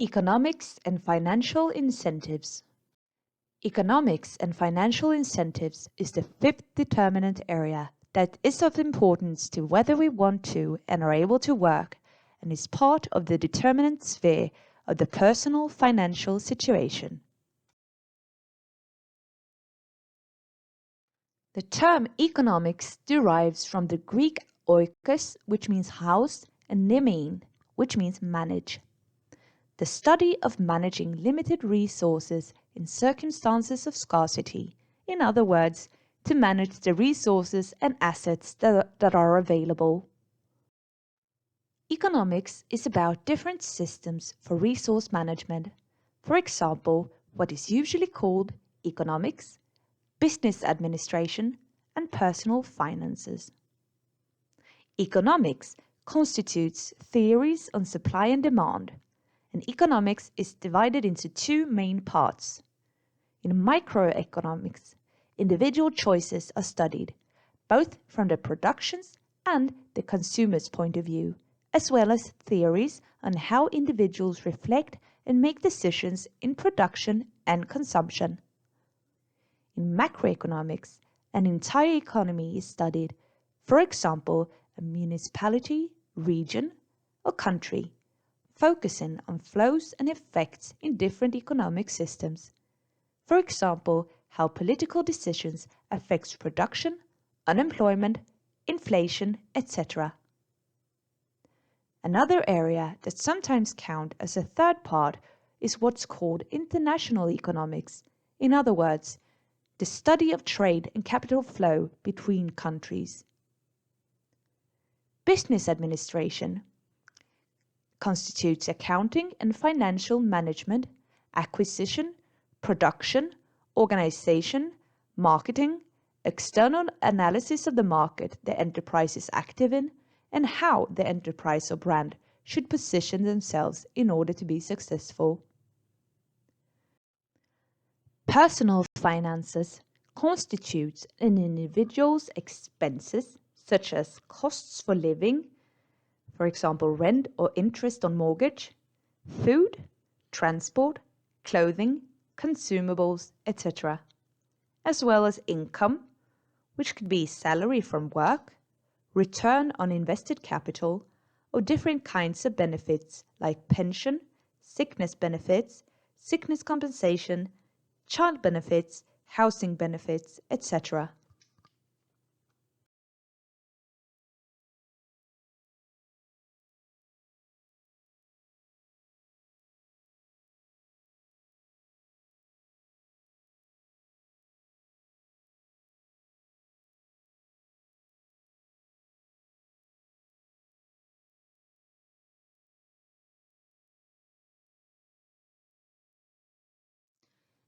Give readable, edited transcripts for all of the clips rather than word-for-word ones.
Economics and financial incentives. Economics and financial incentives is the fifth determinant area that is of importance to whether we want to and are able to work, and is part of the determinant sphere of the personal financial situation. The term economics derives from the Greek oikos, which means house, and nemein, which means manage. The study of managing limited resources in circumstances of scarcity, in other words, to manage the resources and assets that are available. Economics is about different systems for resource management. For example, what is usually called economics, business administration, and personal finances. Economics constitutes theories on supply and demand, and economics is divided into two main parts. In microeconomics, individual choices are studied, both from the production's and the consumer's point of view, as well as theories on how individuals reflect and make decisions in production and consumption. In macroeconomics, an entire economy is studied, for example, a municipality, region, or country, focusing on flows and effects in different economic systems. For example, how political decisions affect production, unemployment, inflation, etc. Another area that sometimes counts as a third part is what's called international economics. In other words, the study of trade and capital flow between countries. Business administration constitutes accounting and financial management, acquisition, production, organization, marketing, external analysis of the market the enterprise is active in, and how the enterprise or brand should position themselves in order to be successful. Personal finances constitutes an individual's expenses, such as costs for living, for example, rent or interest on mortgage, food, transport, clothing, consumables, etc., as well as income, which could be salary from work, return on invested capital, or different kinds of benefits like pension, sickness benefits, sickness compensation, child benefits, housing benefits, etc.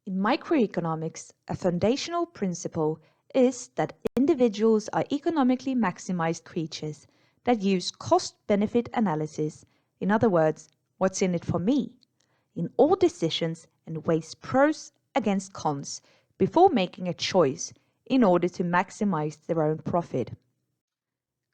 In microeconomics, a foundational principle is that individuals are economically maximized creatures that use cost-benefit analysis, in other words, what's in it for me, in all decisions and weighs pros against cons before making a choice in order to maximize their own profit.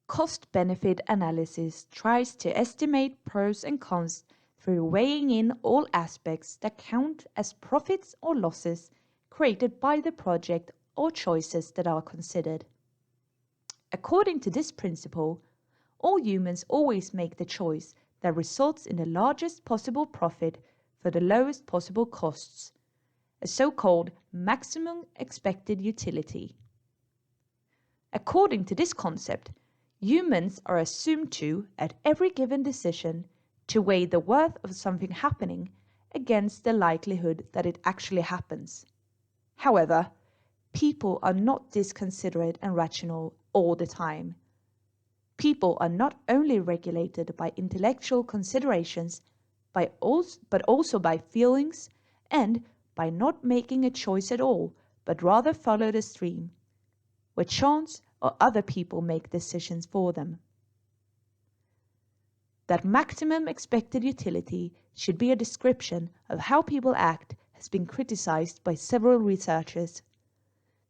Cost-benefit analysis tries to estimate pros and cons through weighing in all aspects that count as profits or losses created by the project or choices that are considered. According to this principle, all humans always make the choice that results in the largest possible profit for the lowest possible costs, a so-called maximum expected utility. According to this concept, humans are assumed to, at every given decision, to weigh the worth of something happening against the likelihood that it actually happens. However, people are not this considerate and rational all the time. People are not only regulated by intellectual considerations, but also by feelings and by not making a choice at all, but rather follow the stream, where chance or other people make decisions for them. That maximum expected utility should be a description of how people act has been criticized by several researchers.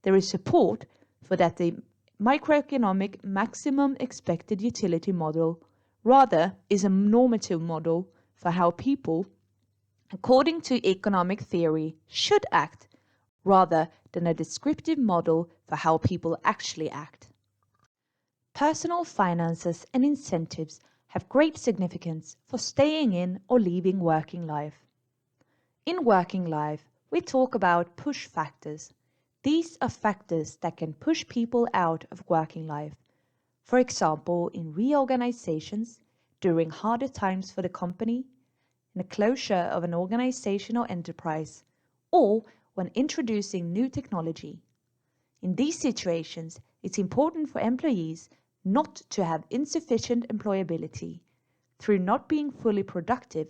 There is support for that the microeconomic maximum expected utility model rather is a normative model for how people according to economic theory, should act rather than a descriptive model for how people actually act. Personal finances and incentives have great significance for staying in or leaving working life. In working life, we talk about push factors. These are factors that can push people out of working life. For example, in reorganizations, during harder times for the company, in the closure of an organization or enterprise, or when introducing new technology. In these situations, it's important for employees not to have insufficient employability through not being fully productive,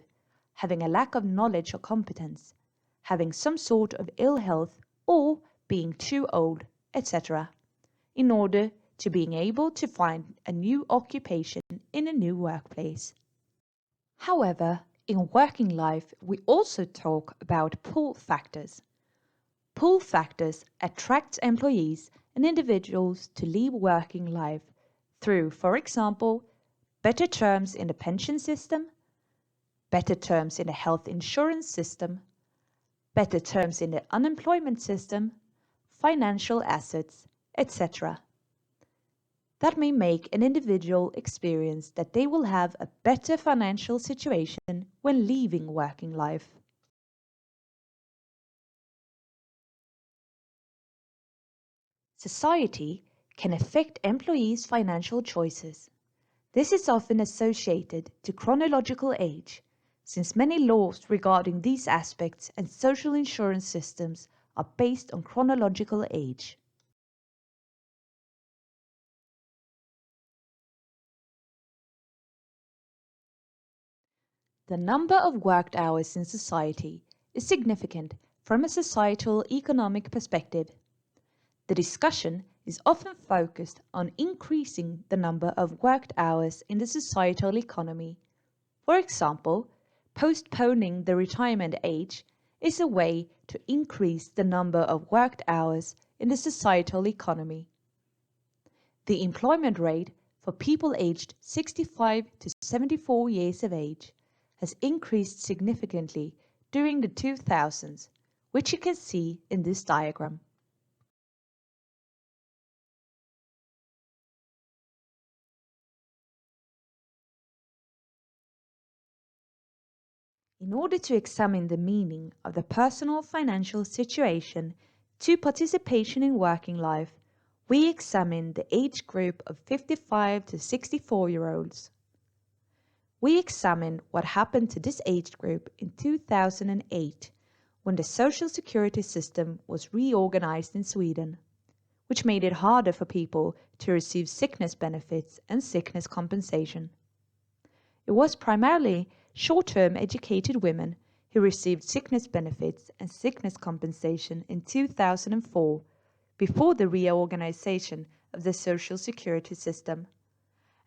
having a lack of knowledge or competence, having some sort of ill health, or being too old, etc., in order to being able to find a new occupation in a new workplace. However, in working life, we also talk about pull factors. Pull factors attract employees and individuals to leave working life through, for example, better terms in the pension system, better terms in the health insurance system, better terms in the unemployment system, financial assets, etc. That may make an individual experience that they will have a better financial situation when leaving working life. Society can affect employees' financial choices. This is often associated to chronological age, since many laws regarding these aspects and social insurance systems are based on chronological age. The number of worked hours in society is significant from a societal economic perspective. The discussion is often focused on increasing the number of worked hours in the societal economy. For example, postponing the retirement age is a way to increase the number of worked hours in the societal economy. The employment rate for people aged 65 to 74 years of age has increased significantly during the 2000s, which you can see in this diagram. In order to examine the meaning of the personal financial situation to participation in working life, we examine the age group of 55 to 64-year-olds. We examine what happened to this age group in 2008 when the social security system was reorganized in Sweden, which made it harder for people to receive sickness benefits and sickness compensation. It was primarily short-term educated women who received sickness benefits and sickness compensation in 2004, before the reorganization of the social security system,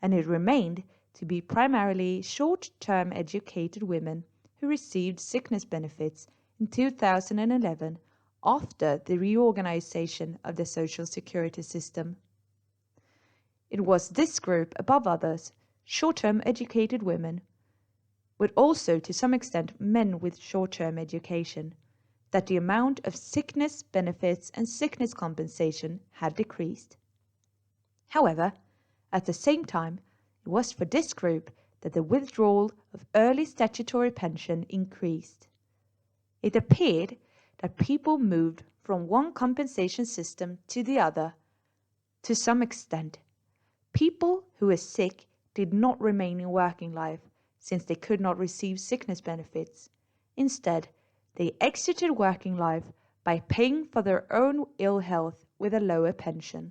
and it remained to be primarily short-term educated women who received sickness benefits in 2011 after the reorganization of the social security system. It was this group, above others, short-term educated women, but also to some extent men with short-term education, that the amount of sickness benefits and sickness compensation had decreased. However, at the same time, it was for this group that the withdrawal of early statutory pension increased. It appeared that people moved from one compensation system to the other to some extent. People who were sick did not remain in working life since they could not receive sickness benefits. Instead, they exited working life by paying for their own ill health with a lower pension.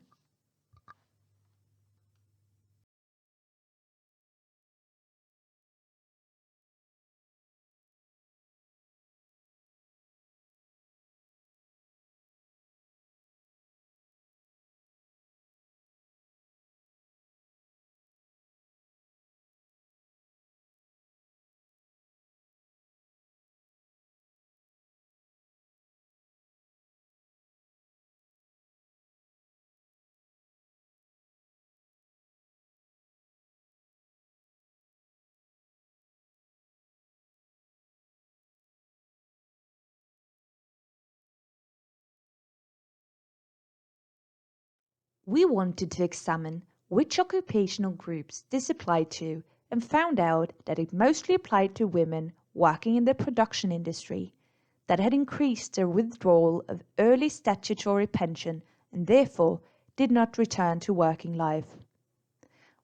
We wanted to examine which occupational groups this applied to and found out that it mostly applied to women working in the production industry that had increased their withdrawal of early statutory pension and therefore did not return to working life.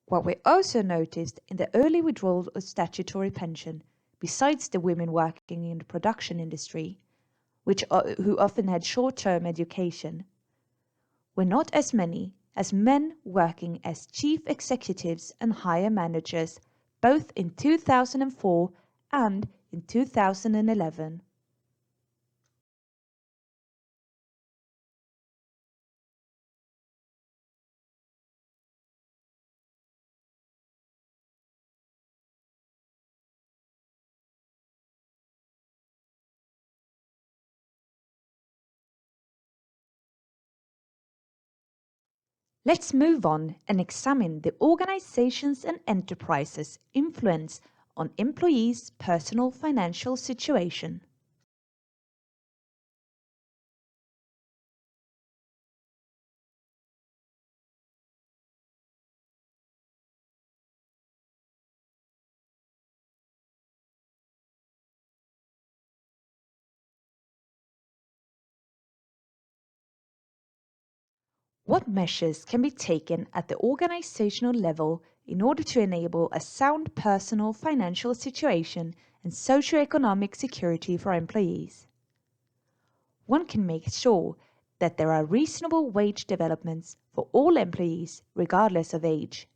What we also noticed in the early withdrawal of statutory pension, besides the women working in the production industry, who often had short-term education, were not as many as men working as chief executives and higher managers both in 2004 and in 2011. Let's move on and examine the organizations and enterprises' influence on employees' personal financial situation. What measures can be taken at the organizational level in order to enable a sound personal financial situation and socio-economic security for employees? One can make sure that there are reasonable wage developments for all employees regardless of age,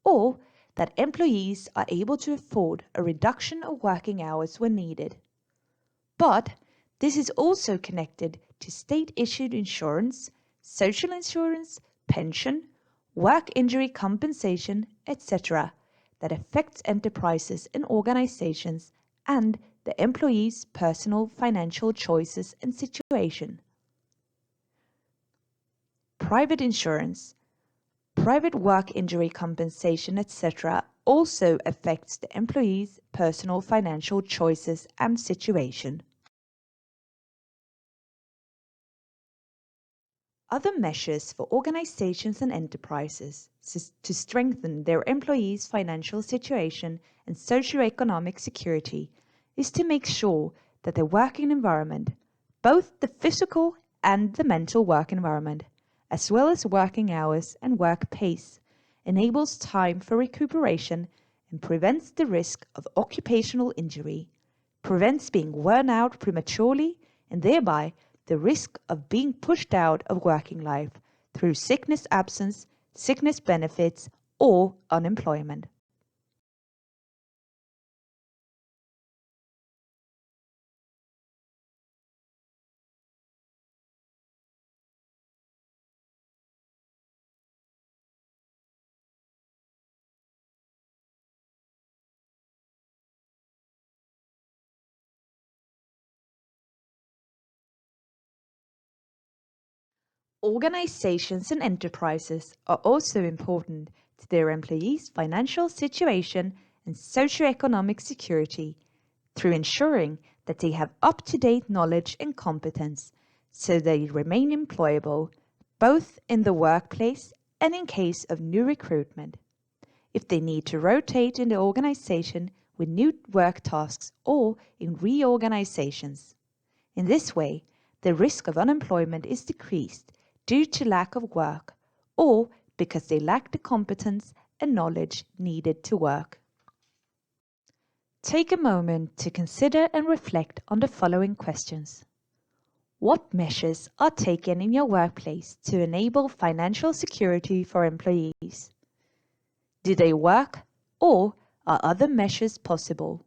or that employees are able to afford a reduction of working hours when needed. But this is also connected to state-issued insurance, social insurance, pension, work injury compensation, etc. that affects enterprises and organizations and the employees' personal financial choices and situation. Private insurance, private work injury compensation, etc. also affects the employees' personal financial choices and situation. Other measures for organizations and enterprises to strengthen their employees' financial situation and socioeconomic security is to make sure that the working environment, both the physical and the mental work environment, as well as working hours and work pace, enables time for recuperation and prevents the risk of occupational injury, prevents being worn out prematurely, and thereby the risk of being pushed out of working life through sickness absence, sickness benefits, or unemployment. Organizations and enterprises are also important to their employees' financial situation and socioeconomic security through ensuring that they have up-to-date knowledge and competence so they remain employable both in the workplace and in case of new recruitment. If they need to rotate in the organization with new work tasks or in reorganizations. In this way, the risk of unemployment is decreased due to lack of work or because they lack the competence and knowledge needed to work. Take a moment to consider and reflect on the following questions. What measures are taken in your workplace to enable financial security for employees? Do they work or are other measures possible?